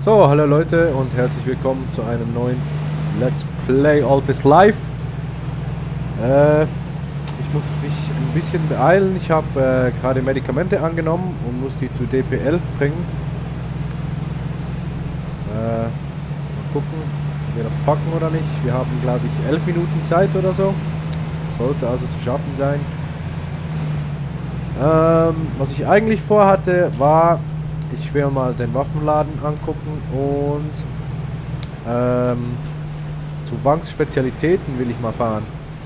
So, hallo Leute und herzlich willkommen zu einem neuen Let's Play All This Life. Ich muss mich ein bisschen beeilen. Ich habe gerade Medikamente angenommen und muss die zu DP11 bringen. Mal gucken, ob wir das packen oder nicht. Wir haben, glaube ich, 11 Minuten Zeit oder so. Sollte also zu schaffen sein. Was ich eigentlich vorhatte, war, ich will mal den Waffenladen angucken und zu Wangs Spezialitäten will ich mal fahren.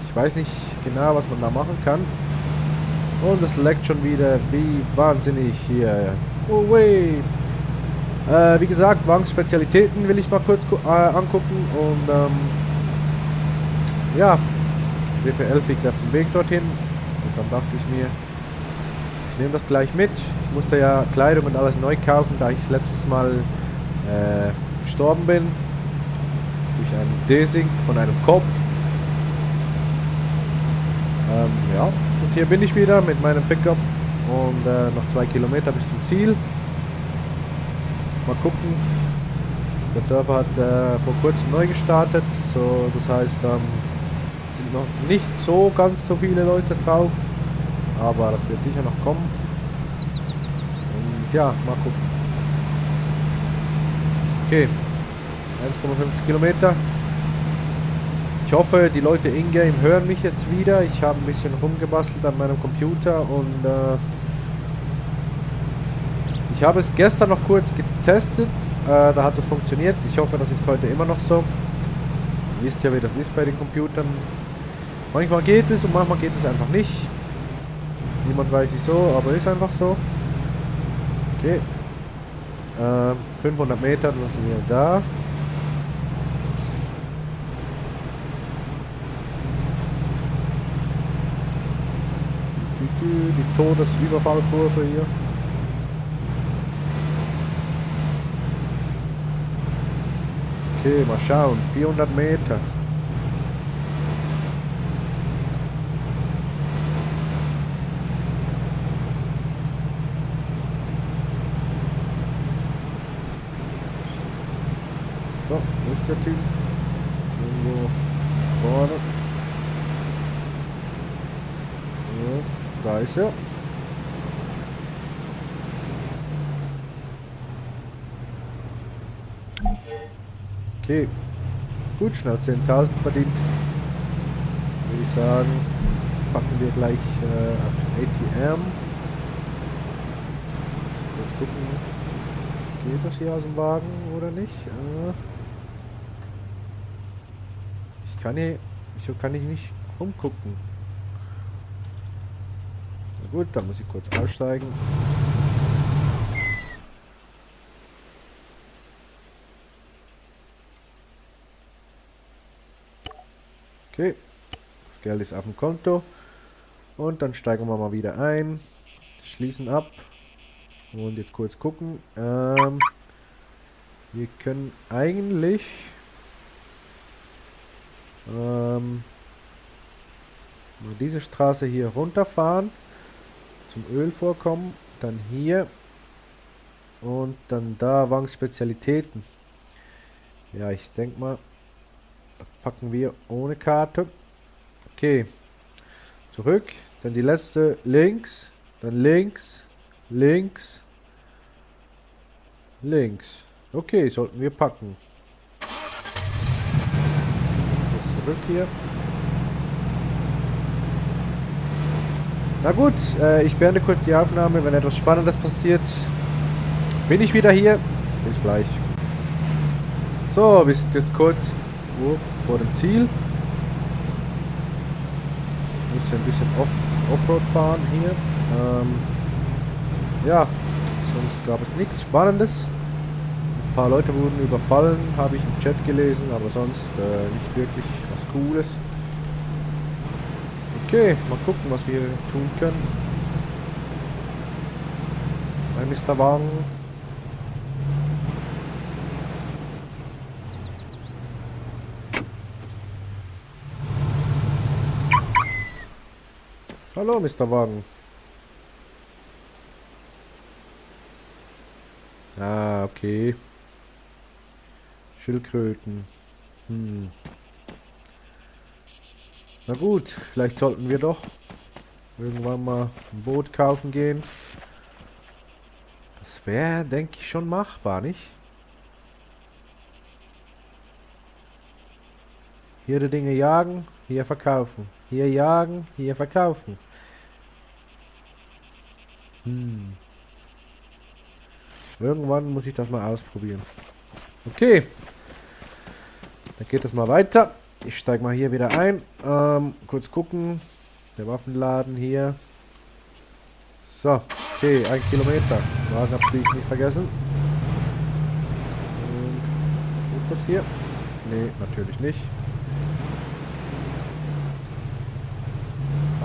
Ich weiß nicht genau, was man da machen kann. Und es leckt schon wieder wie wahnsinnig hier. Oh weh. Wie gesagt, Wangs Spezialitäten will ich mal kurz angucken. Und ja, WP11 liegt auf dem Weg dorthin. Und dann dachte ich mir, ich nehme das gleich mit. Ich musste ja Kleidung und alles neu kaufen, da ich letztes Mal gestorben bin. Durch einen Desync von einem Cop. Ja, und hier bin ich wieder mit meinem Pickup und noch 2 Kilometer bis zum Ziel. Mal gucken. Der Server hat vor kurzem neu gestartet, so das heißt, sind noch nicht so ganz so viele Leute drauf, aber das wird sicher noch kommen. Und ja, mal gucken. Okay, 1,5 Kilometer. Ich hoffe, die Leute in-game hören mich jetzt wieder. Ich habe ein bisschen rumgebastelt an meinem Computer und ich habe es gestern noch kurz getestet. Da hat es funktioniert. Ich hoffe, das ist heute immer noch so. Ihr wisst ja, wie das ist bei den Computern. Manchmal geht es und manchmal geht es einfach nicht. Niemand weiß wieso, aber ist einfach so. Okay. 500 Meter, dann sind wir da. Die Todesüberfallkurve hier. Okay, mal schauen. 400 Meter. So, wo ist der Typ? Irgendwo vorne. Ja, da ist er. Okay, gut, schnell 10.000 verdient. Würde ich sagen, packen wir gleich auf den ATM. Kurz gucken, geht das hier aus dem Wagen oder nicht? Wieso kann ich nicht rumgucken? Na gut, dann muss ich kurz aussteigen. Okay, das Geld ist auf dem Konto und dann steigen wir mal wieder ein, schließen ab und jetzt kurz gucken. Wir können eigentlich diese Straße hier runterfahren zum Ölvorkommen, dann hier und dann da Wangs Spezialitäten. Ja, ich denke mal, packen wir ohne Karte. Okay. Zurück. Dann die letzte links. Dann links. Links. Links. Okay, sollten wir packen. Jetzt zurück hier. Na gut, ich beende kurz die Aufnahme. Wenn etwas Spannendes passiert, bin ich wieder hier. Bis gleich. So, wir sind jetzt kurz vor dem Ziel. Muss ein bisschen Offroad fahren hier. Ja, sonst gab es nichts Spannendes. Ein paar Leute wurden überfallen, habe ich im Chat gelesen, aber sonst nicht wirklich was Cooles. Okay, mal gucken, was wir tun können. Bei Mr. Wang. Hallo, Mr. Wagen. Ah, okay. Schildkröten. Na gut, vielleicht sollten wir doch irgendwann mal ein Boot kaufen gehen. Das wäre, denke ich, schon machbar, nicht? Hier die Dinge jagen, hier verkaufen. Hier jagen, hier verkaufen. Irgendwann muss ich das mal ausprobieren. Okay. Dann geht es mal weiter. Ich steige mal hier wieder ein. Kurz gucken. Der Waffenladen hier. So, okay, 1 Kilometer. Wagen abschließen nicht vergessen. Und geht das hier? Nee, natürlich nicht.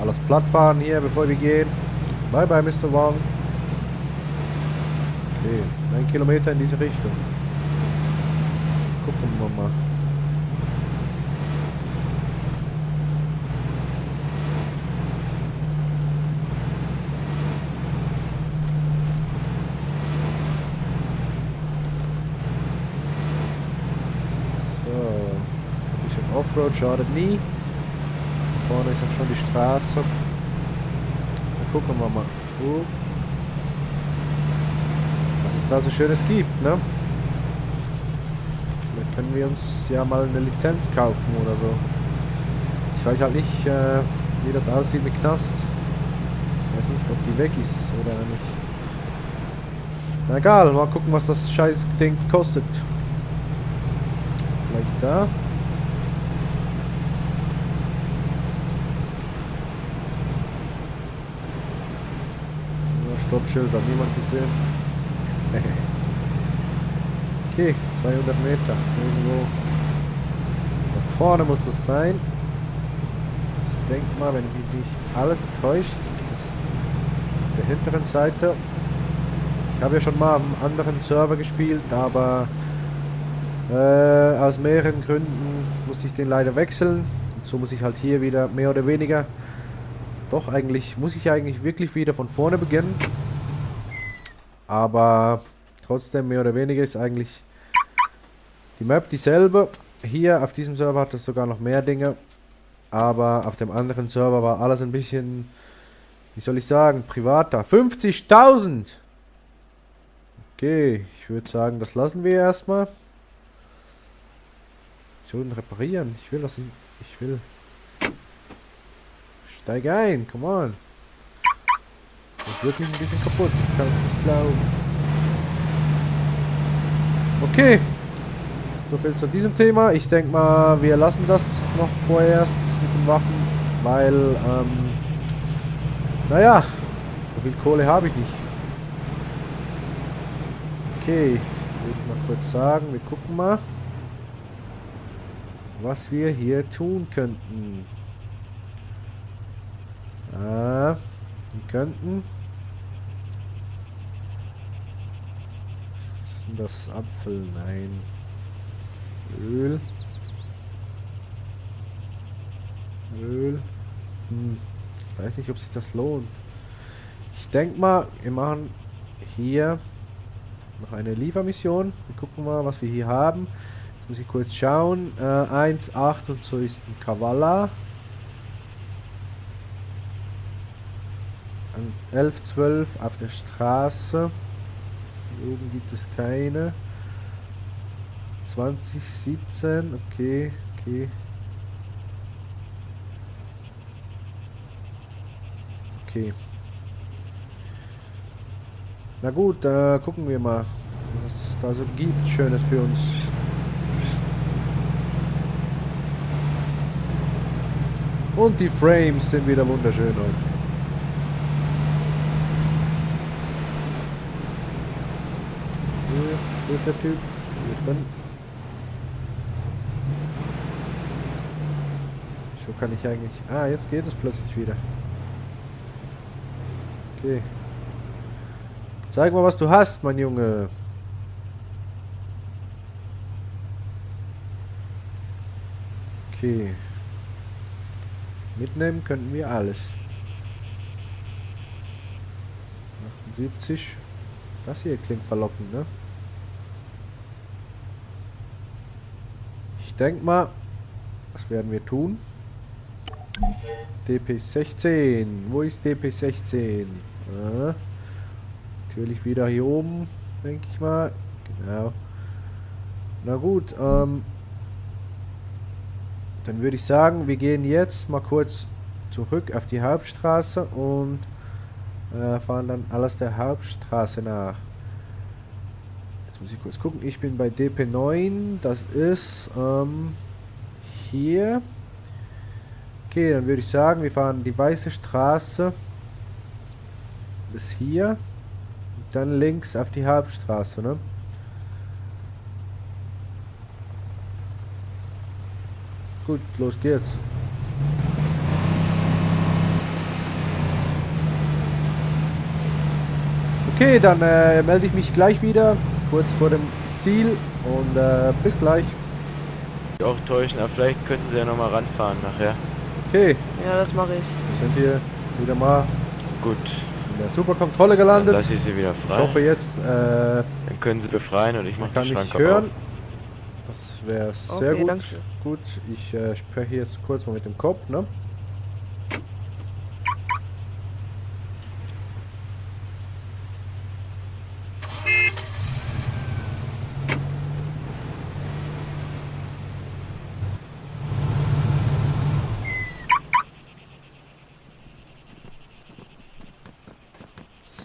Alles platt fahren hier, bevor wir gehen. Bye bye, Mr. Wong. Okay, 1 Kilometer in diese Richtung. Gucken wir mal. So, ein bisschen Offroad schadet nie. Da vorne ist auch schon die Straße. Dann gucken wir mal. Was es da so Schönes gibt, ne? Vielleicht können wir uns ja mal eine Lizenz kaufen oder so. Ich weiß halt nicht, wie das aussieht mit Knast. Ich weiß nicht, ob die weg ist oder nicht. Na egal, mal gucken, was das scheiß Ding kostet. Vielleicht da. Stoppschild hat niemand gesehen. Okay, 200 Meter. Irgendwo da vorne muss das sein. Ich denke mal, wenn mich nicht alles täuscht, ist das auf der hinteren Seite. Ich habe ja schon mal auf einem anderen Server gespielt, aber aus mehreren Gründen musste ich den leider wechseln. Und so muss ich halt hier wieder mehr oder weniger... Doch, eigentlich muss ich eigentlich wirklich wieder von vorne beginnen. Aber trotzdem, mehr oder weniger ist eigentlich die Map dieselbe. Hier auf diesem Server hat es sogar noch mehr Dinge. Aber auf dem anderen Server war alles ein bisschen, wie soll ich sagen, privater. 50.000! Okay, ich würde sagen, das lassen wir erstmal. Ich soll ihn reparieren. Ich will das nicht. Ich will... Steig ein, come on. Das ist wirklich ein bisschen kaputt. Ich kann es nicht glauben. Okay. So viel zu diesem Thema. Ich denke mal, wir lassen das noch vorerst mit den Waffen, weil, naja, so viel Kohle habe ich nicht. Okay, würde ich mal kurz sagen, wir gucken mal, was wir hier tun könnten. Wir könnten... Was ist denn das? Apfel? Nein. Öl. Öl. Ich weiß nicht, ob sich das lohnt. Ich denke mal, wir machen hier noch eine Liefermission. Wir gucken mal, was wir hier haben. Jetzt muss ich kurz schauen. 1,8 und so ist ein Kavala. 11, 12 auf der Straße. Hier oben gibt es keine. 20, 17, okay, okay. Okay. Na gut, gucken wir mal, was es da so gibt, Schönes für uns. Und die Frames sind wieder wunderschön heute. Steht der Typ? Steht drin. So kann ich eigentlich... Ah, jetzt geht es plötzlich wieder. Okay. Zeig mal, was du hast, mein Junge. Okay. Mitnehmen könnten wir alles. 78. Das hier klingt verlockend, ne? denke mal, was werden wir tun? DP16. Wo ist DP16? Natürlich wieder hier oben, denke ich mal. Genau. Na gut, dann würde ich sagen, wir gehen jetzt mal kurz zurück auf die Hauptstraße und fahren dann alles der Hauptstraße nach. Jetzt muss ich kurz gucken. Ich bin bei DP9. Das ist hier. Okay, dann würde ich sagen, wir fahren die weiße Straße bis hier. Und dann links auf die Hauptstraße, ne? Gut, los geht's. Okay, dann melde ich mich gleich wieder, kurz vor dem Ziel und bis gleich. Auch täuschen, aber vielleicht könnten sie ja nochmal ranfahren nachher. Okay, Ja, das mache ich. wir sind hier wieder mal Gut, in der Superkontrolle dann gelandet. lasse ich sie wieder Ich frei. hoffe jetzt, Dann können sie befreien und ich mache kann die mich Schranke hören. auf. Das wäre sehr Okay, gut. danke schön. Gut, ich spreche jetzt kurz mal mit dem Kopf, ne?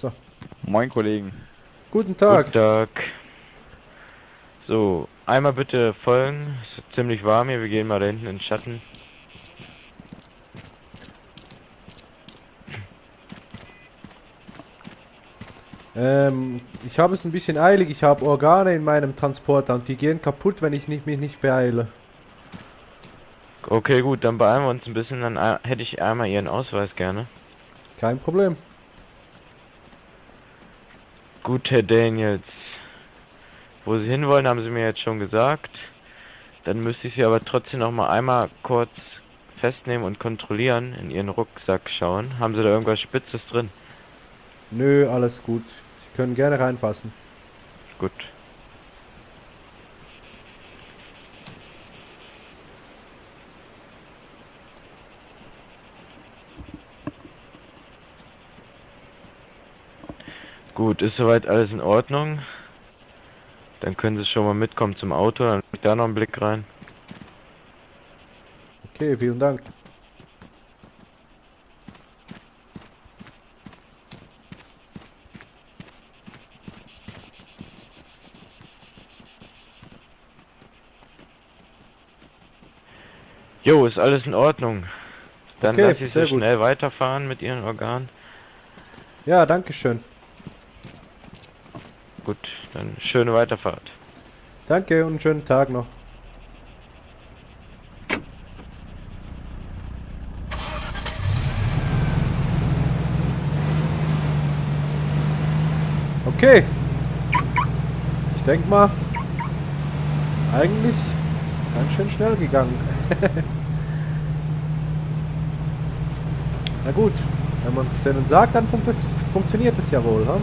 So, Moin Kollegen. guten Tag. Guten Tag. So, einmal bitte folgen. Es ist ziemlich warm hier, wir gehen mal da hinten in den Schatten. Ich habe es ein bisschen eilig. Ich habe Organe in meinem Transporter und die gehen kaputt, wenn ich mich nicht beeile. Okay, gut, dann beeilen wir uns ein bisschen, dann hätte ich einmal Ihren Ausweis gerne. Kein Problem. Gut, Herr Daniels. Wo Sie hinwollen, haben Sie mir jetzt schon gesagt. Dann müsste ich Sie aber trotzdem noch mal einmal kurz festnehmen und kontrollieren, in Ihren Rucksack schauen. Haben Sie da irgendwas Spitzes drin? Nö, alles gut. Sie können gerne reinfassen. Gut. Gut, ist soweit alles in Ordnung. Dann können Sie schon mal mitkommen zum Auto, dann leg da noch einen Blick rein. Okay, vielen Dank. Jo, ist alles in Ordnung. Dann Okay, lasse ich sehr Sie gut. schnell weiterfahren mit Ihren Organen. Ja, danke schön. Gut, dann schöne Weiterfahrt. Danke und einen schönen Tag noch. Okay. Ich denke mal, ist eigentlich ganz schön schnell gegangen. Na gut, wenn man es denen sagt, dann funktioniert es ja wohl. Hm?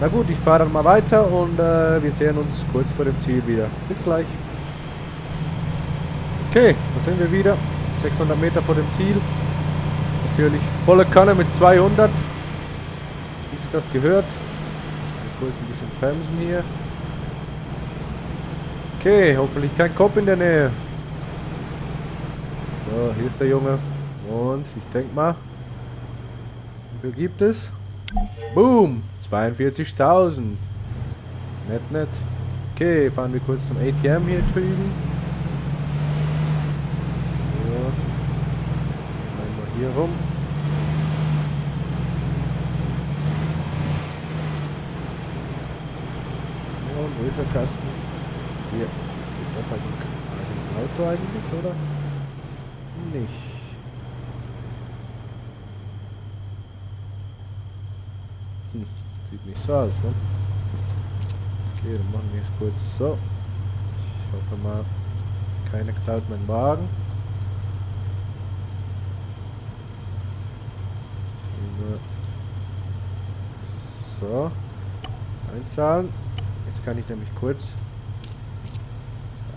Na gut, ich fahre dann mal weiter und wir sehen uns kurz vor dem Ziel wieder. Bis gleich. Okay, da sind wir wieder. 600 Meter vor dem Ziel. Natürlich volle Kanne mit 200. Wie sich das gehört. Kurz ein bisschen bremsen hier. Okay, hoffentlich kein Kopf in der Nähe. So, hier ist der Junge. Und ich denke mal, wie viel gibt es? Boom! 42.000. Nett, nett. Okay, fahren wir kurz zum ATM hier drüben. So. Einmal hier rum. Ja, und wo ist der Kasten? Hier. Geht das also ein Auto eigentlich, oder? Nicht. Sieht nicht so aus, ne? Okay, dann machen wir es kurz so. Ich hoffe mal, keiner klaut meinen Wagen. So. Einzahlen. Jetzt kann ich nämlich kurz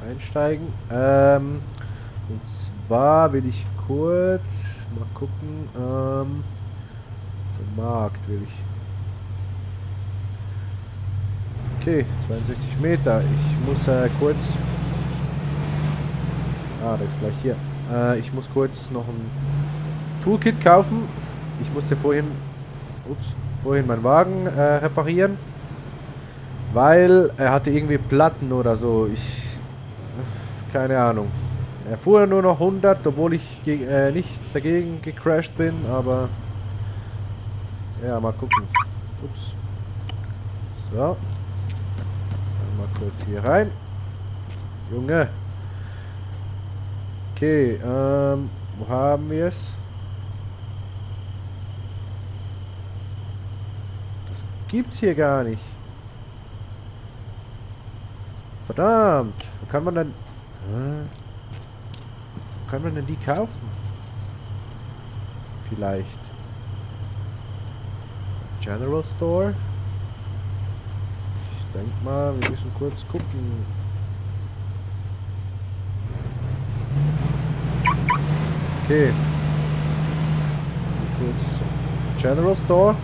einsteigen. Und zwar will ich kurz mal gucken. Zum Markt will ich. Okay, 62 Meter. Ich muss kurz. Ah, der ist gleich hier. Ich muss kurz noch ein Toolkit kaufen. Ich musste vorhin meinen Wagen reparieren. Weil er hatte irgendwie Platten oder so. Keine Ahnung. Er fuhr nur noch 100, obwohl ich nichts dagegen gecrashed bin, aber ja, mal gucken. Ups. So. Dann mal kurz hier rein. Junge. Okay, wo haben wir es? Das gibt's hier gar nicht. Verdammt. Wo kann man denn... Wo kann man denn die kaufen? Vielleicht. General Store? Ich denke mal, wir müssen kurz gucken. Okay. Kurz General Store.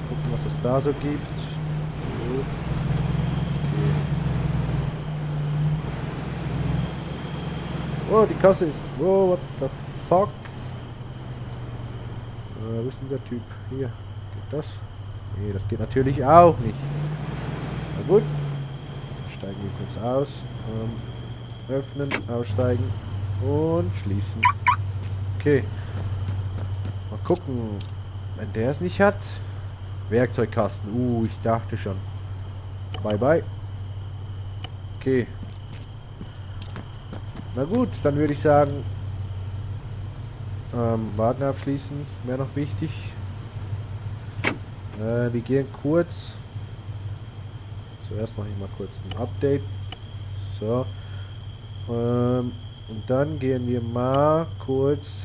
Gucken, was es da so gibt. Okay. Oh, die Kasse ist... Oh, what the fuck? Wo ist denn der Typ? Hier. Geht das? Nee, das geht natürlich auch nicht. Na gut. Steigen wir kurz aus. Öffnen, aussteigen und schließen. Okay. Mal gucken. Wenn der es nicht hat. Werkzeugkasten. Ich dachte schon. Bye bye. Okay. Na gut, dann würde ich sagen, Wagen abschließen wäre noch wichtig. Wir gehen kurz. Zuerst mache ich mal kurz ein Update. So. Und dann gehen wir mal kurz,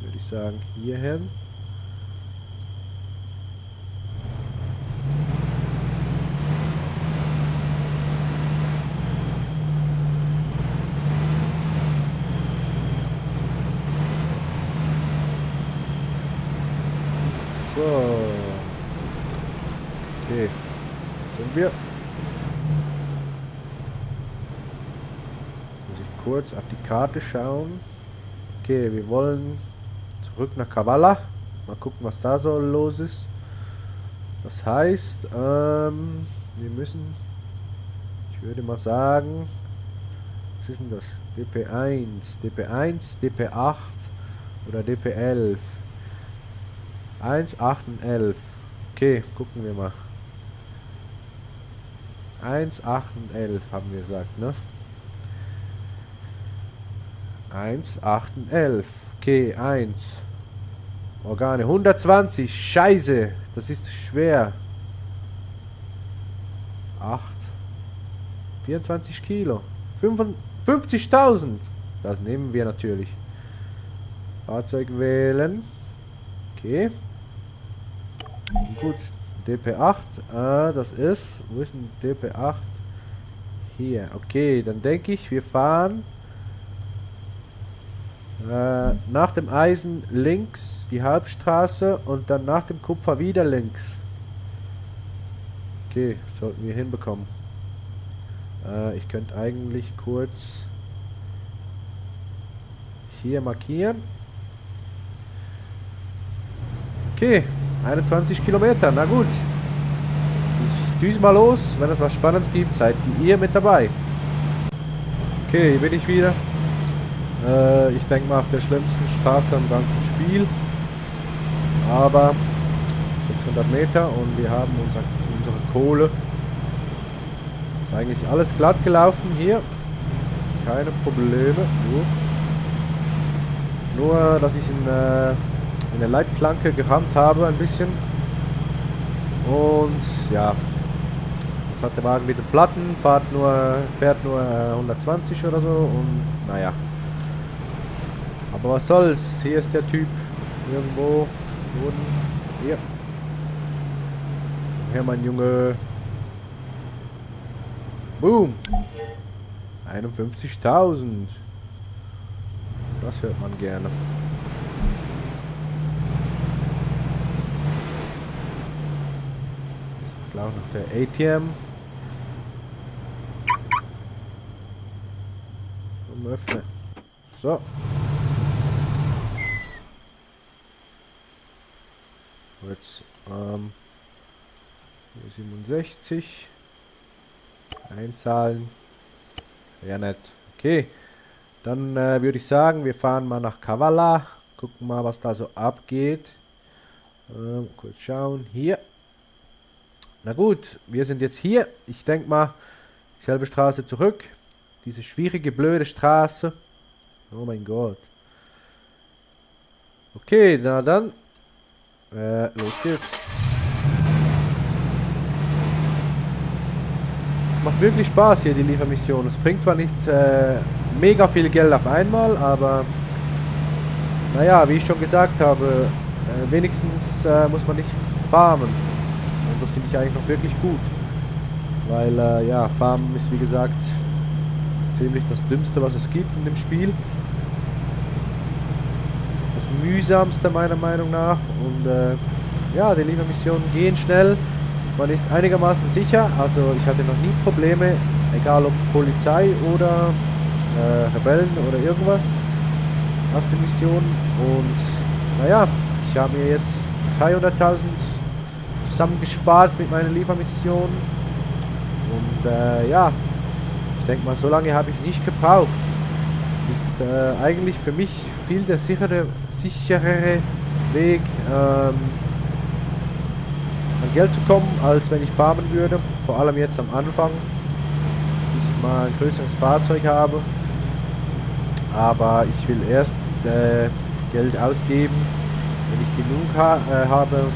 würde ich sagen, hier hin. So. Okay. Sind wir. Jetzt muss ich kurz auf die Karte schauen. Okay, wir wollen zurück nach Kavala. Mal gucken, was da so los ist. Das heißt, wir müssen, ich würde mal sagen, was ist denn das? DP1, DP1, DP8 oder DP11. 1, 8 und 11. Okay, gucken wir mal. 1, 8 und 11 haben wir gesagt, ne? 1, 8 und 11. Okay, 1. Organe. 120. Scheiße. Das ist schwer. 8. 24 Kilo. 50.000. Das nehmen wir natürlich. Fahrzeug wählen. Okay. Gut. DP8. Das ist... Wo ist denn DP8? Hier. Okay, dann denke ich, wir fahren... nach dem Eisen links die Halbstraße und dann nach dem Kupfer wieder links. Okay, sollten wir hinbekommen. Ich könnte eigentlich kurz hier markieren. Okay, 21 Kilometer, na gut. Ich düse mal los, wenn es was Spannendes gibt, seid ihr mit dabei. Okay, hier bin ich wieder. Ich denke mal auf der schlimmsten Straße im ganzen Spiel. Aber 600 Meter und wir haben unsere Kohle. Ist eigentlich alles glatt gelaufen hier. Keine Probleme. Nur dass ich in der Leitplanke gerammt habe ein bisschen. Und ja. Jetzt hat der Wagen wieder Platten, fährt nur 120 oder so und naja. Aber was soll's? Hier ist der Typ. Irgendwo. Hier. Hier, mein Junge. Boom. 51.000. Das hört man gerne. Ist klar noch der ATM. Und öffnen. So. Jetzt, 67. Einzahlen. Ja, nett. Okay. Dann würde ich sagen, wir fahren mal nach Kavala. Gucken mal, was da so abgeht. Kurz schauen. Hier. Na gut, wir sind jetzt hier. Ich denke mal, dieselbe Straße zurück. Diese schwierige, blöde Straße. Oh mein Gott. Okay, na dann. Los geht's. Es macht wirklich Spaß hier, die Liefermission. Es bringt zwar nicht mega viel Geld auf einmal, aber naja, wie ich schon gesagt habe, wenigstens muss man nicht farmen. Und das finde ich eigentlich noch wirklich gut. Weil, ja, farmen ist wie gesagt ziemlich das Dümmste, was es gibt in dem Spiel. Das mühsamste meiner Meinung nach. Und ja, die Liefermissionen gehen schnell. Man ist einigermaßen sicher. Also ich hatte noch nie Probleme, egal ob Polizei oder Rebellen oder irgendwas auf der Mission. Und naja, ich habe mir jetzt 300.000 zusammengespart mit meiner Liefermission. Und ja, ich denke mal, so lange habe ich nicht gebraucht. Ist eigentlich für mich viel der sicherere Weg, an Geld zu kommen, als wenn ich farmen würde. Vor allem jetzt am Anfang, bis ich mal ein größeres Fahrzeug habe. Aber ich will erst Geld ausgeben, wenn ich genug habe,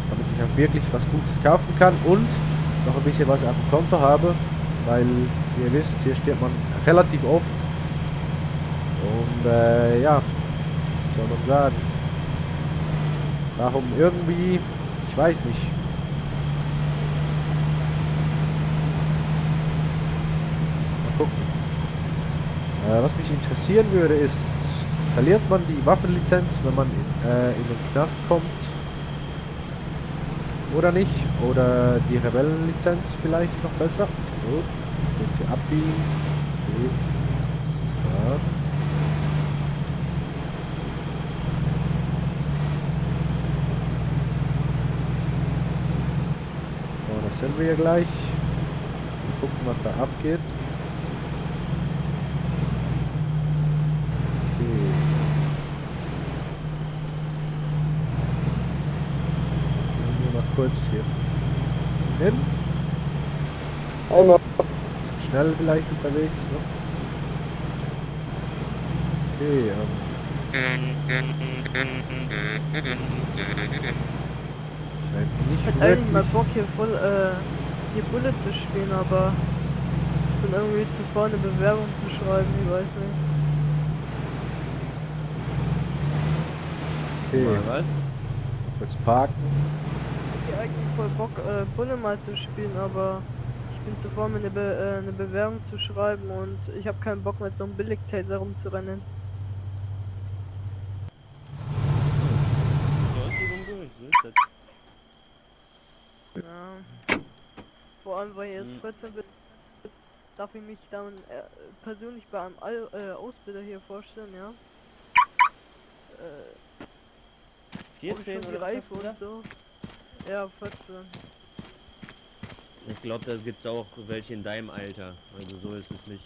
damit ich auch wirklich was Gutes kaufen kann und noch ein bisschen was auf dem Konto habe, weil, wie ihr wisst, hier stirbt man relativ oft. Und ja, was soll man sagen? Darum irgendwie, ich weiß nicht. Mal gucken. Was mich interessieren würde ist, verliert man die Waffenlizenz, wenn man in den Knast kommt? Oder nicht? Oder die Rebellenlizenz vielleicht noch besser? Gut, jetzt hier abbiegen. Okay. So. Vorne sind wir ja gleich. Mal gucken, was da abgeht. Okay. Mal kurz hier hin. Einmal. Schnell vielleicht unterwegs, ne? Okay, nicht Ich hätte eigentlich mal wirklich. Bock hier Bullet zu spielen, aber ich bin irgendwie zu faul, eine Bewerbung zu schreiben, ich weiß nicht. Okay, Was? kurz parken. Ich hätte eigentlich voll Bock, Bullet mal zu spielen, aber ich bin zu faul, mir eine Bewerbung zu schreiben und ich habe keinen Bock mit so einem Billig-Taser rumzurennen. Ja. Vor allem, weil ich jetzt 14 bin, darf ich mich dann persönlich bei einem Ausbilder hier vorstellen, ja. Hab ich schon die Reife und so. Ja, 14. Ich glaube, da gibt's auch welche in deinem Alter. Also so ist es nicht.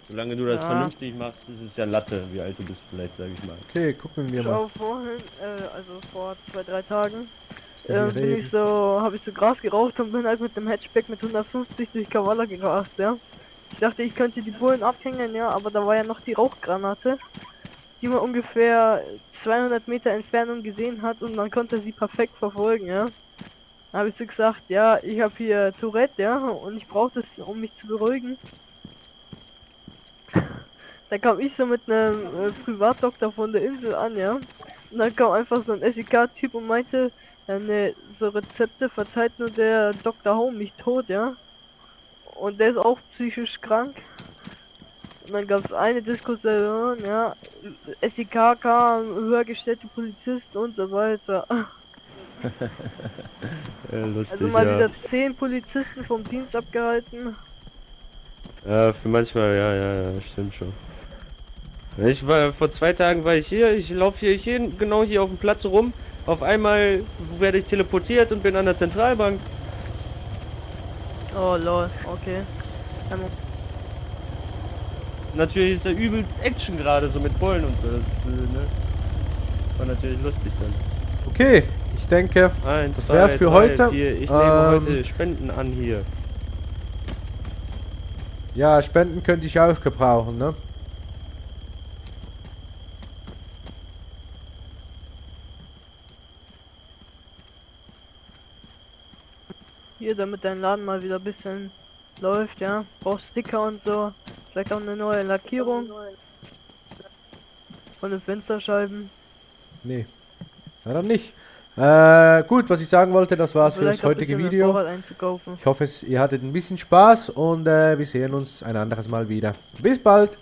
Solange du das Ja. vernünftig machst, ist es ja Latte, wie alt du bist vielleicht, sag ich mal. Okay, gucken wir mal. Schau vorhin, also vor 2-3 Tagen, Wir reden. habe ich so Gras geraucht und bin halt mit dem Hatchback mit 150 durch Kavala gerast, ja. Ich dachte, ich könnte die Bullen abhängen, ja, aber da war ja noch die Rauchgranate, die man ungefähr 200 Meter Entfernung gesehen hat und man konnte sie perfekt verfolgen, ja. Da habe ich so gesagt, ja, ich habe hier Tourette, ja, und ich brauche das, um mich zu beruhigen. Da kam ich so mit einem Privatdoktor von der Insel an, ja. Und dann kam einfach so ein SEK-Typ und meinte, ja, ne, so Rezepte verzeiht nur der Dr. Home mich tot, ja. und der ist auch psychisch krank. Und dann gab es eine Diskussion, ja, SEKK, höher gestellte Polizisten und so weiter. Lustig, Also mal ja. wieder 10 Polizisten vom Dienst abgehalten. Ja, für manchmal, ja, stimmt schon. Ich war, vor 2 Tagen war ich hier, ich laufe hier genau hier auf dem Platz rum. Auf einmal werde ich teleportiert und bin an der Zentralbank. Oh lol, okay. Natürlich ist da übel Action gerade, so mit Bullen und so. Das, ne? War natürlich lustig dann. Okay, ich denke, 1, das wär's für heute. 4. Ich nehme heute Spenden an hier. ja, Spenden könnte ich auch gebrauchen, ne? Hier, damit dein Laden mal wieder ein bisschen läuft, ja. Brauchst Sticker und so. Vielleicht auch eine neue Lackierung. Von den Fensterscheiben. Nee. Na dann nicht. Gut, was ich sagen wollte, das war's für das Vielleicht auch ein heutige bisschen Video. Vorrat einzukaufen. Ich hoffe, ihr hattet ein bisschen Spaß und wir sehen uns ein anderes Mal wieder. Bis bald!